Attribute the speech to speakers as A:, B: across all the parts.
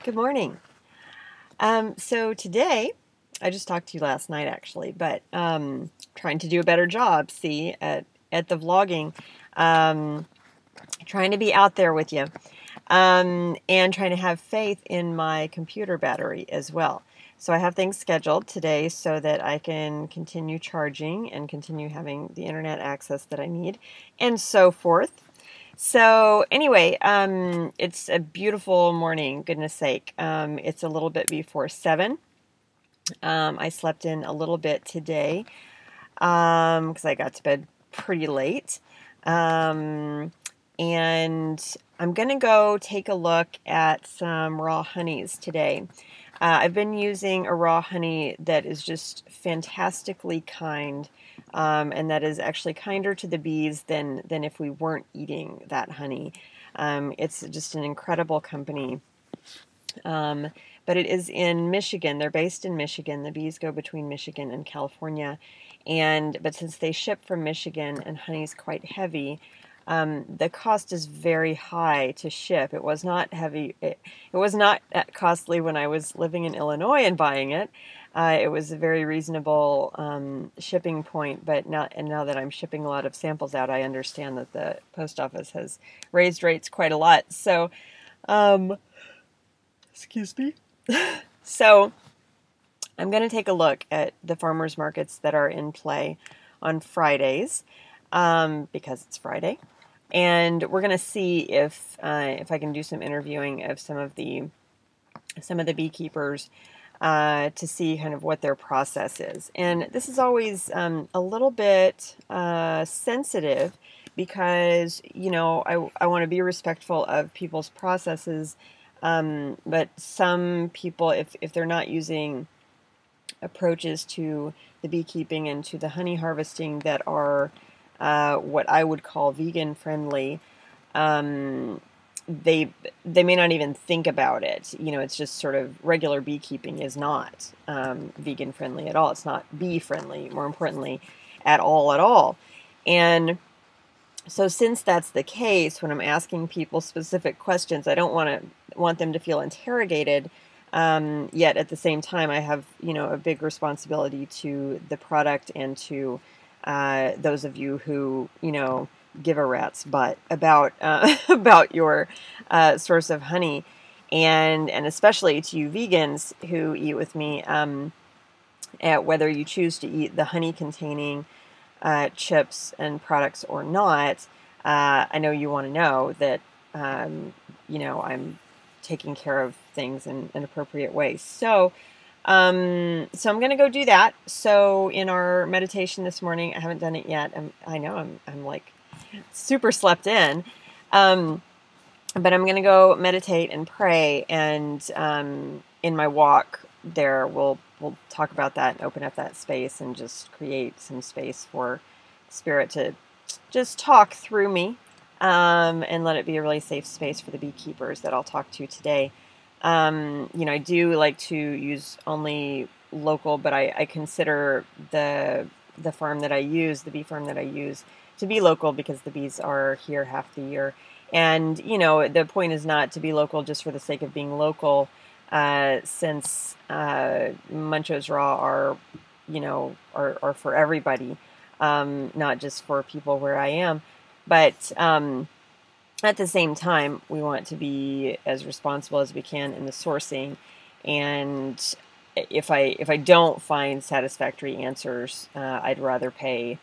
A: Good morning. So today, I just talked to you last night actually, but trying to do a better job, see, at the vlogging, um, trying to be out there with you, and trying to have faith in my computer battery as well. So I have things scheduled today so that I can continue charging and continue having the internet access that I need, and so forth. So anyway, it's a beautiful morning, goodness sake. It's a little bit before 7. I slept in a little bit today because I got to bed pretty late. Um, and I'm going to go take a look at some raw honeys today. I've been using a raw honey that is just fantastically kind, and that is actually kinder to the bees than if we weren't eating that honey. It's just an incredible company. But it is in Michigan. They're based in Michigan. The bees go between Michigan and California. But since they ship from Michigan and honey's quite heavy, the cost is very high to ship. It was not heavy. It was not costly when I was living in Illinois and buying it. It was a very reasonable shipping point, but now that I'm shipping a lot of samples out, I understand that the post office has raised rates quite a lot. So, excuse me. So I'm going to take a look at the farmers markets that are in play on Fridays, because it's Friday, and we're going to see if I can do some interviewing of some of the beekeepers to see kind of what their process is. And this is always a little bit sensitive because I want to be respectful of people's processes. But some people, if they're not using approaches to the beekeeping and to the honey harvesting that are what I would call vegan friendly, um, they may not even think about it. It's just sort of regular beekeeping is not vegan friendly at all. It's not bee friendly, more importantly, at all. And so since that's the case, when I'm asking people specific questions, I don't want them to feel interrogated. Yet at the same time, I have a big responsibility to the product and to those of you who give a rat's butt about about your source of honey, and especially to you vegans who eat with me. Whether you choose to eat the honey containing chips and products or not, I know you want to know that I'm taking care of things in an appropriate way. So I'm going to go do that. So in our meditation this morning, I haven't done it yet. I know I'm like super slept in, but I'm going to go meditate and pray, and in my walk there, we'll talk about that and open up that space and just create some space for Spirit to just talk through me, and let it be a really safe space for the beekeepers that I'll talk to today. I do like to use only local, but I consider the farm that I use, the bee farm that I use, to be local because the bees are here half the year. And, the point is not to be local just for the sake of being local, since Muncho's Raw are for everybody, not just for people where I am. But at the same time, we want to be as responsible as we can in the sourcing. And if I don't find satisfactory answers, I'd rather pay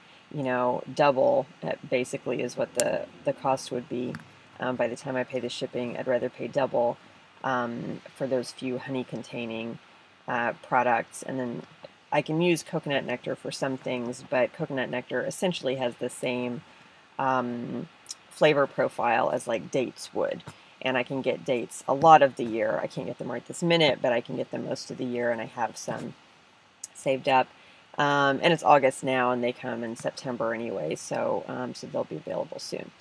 A: double, basically is what the cost would be. By the time I pay the shipping, I'd rather pay double for those few honey containing products. And then I can use coconut nectar for some things, but coconut nectar essentially has the same flavor profile as like dates would. And I can get dates a lot of the year. I can't get them right this minute, but I can get them most of the year, and I have some saved up. And it's August now, and they come in September anyway, so they'll be available soon.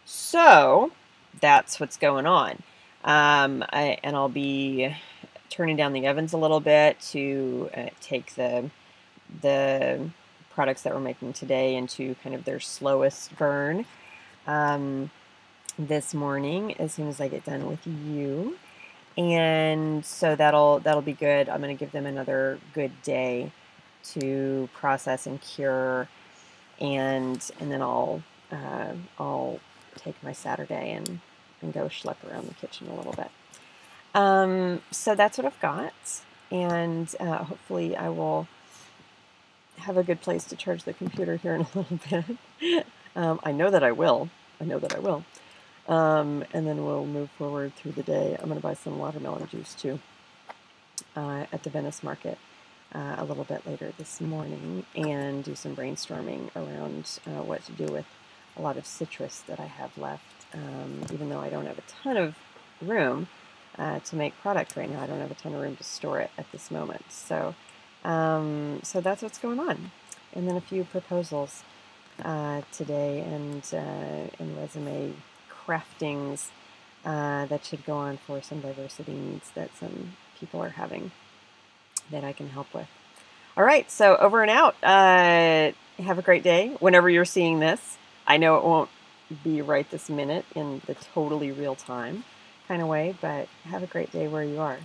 A: So that's what's going on. I'll be turning down the ovens a little bit to take the products that we're making today into kind of their slowest burn this morning as soon as I get done with you. And so that'll be good. I'm going to give them another good day to process and cure, and then I'll take my Saturday and go schlep around the kitchen a little bit. So that's what I've got, and hopefully I will have a good place to charge the computer here in a little bit. I know that I will. I know that I will. And then we'll move forward through the day. I'm going to buy some watermelon juice too at the Venice Market a little bit later this morning, and do some brainstorming around what to do with a lot of citrus that I have left. Even though I don't have a ton of room to make product right now, I don't have a ton of room to store it at this moment. So, so that's what's going on. And then a few proposals today, and resume craftings that should go on for some diversity needs that some people are having that I can help with. All right, so over and out. Have a great day whenever you're seeing this. I know it won't be right this minute in the totally real time kind of way, but have a great day where you are.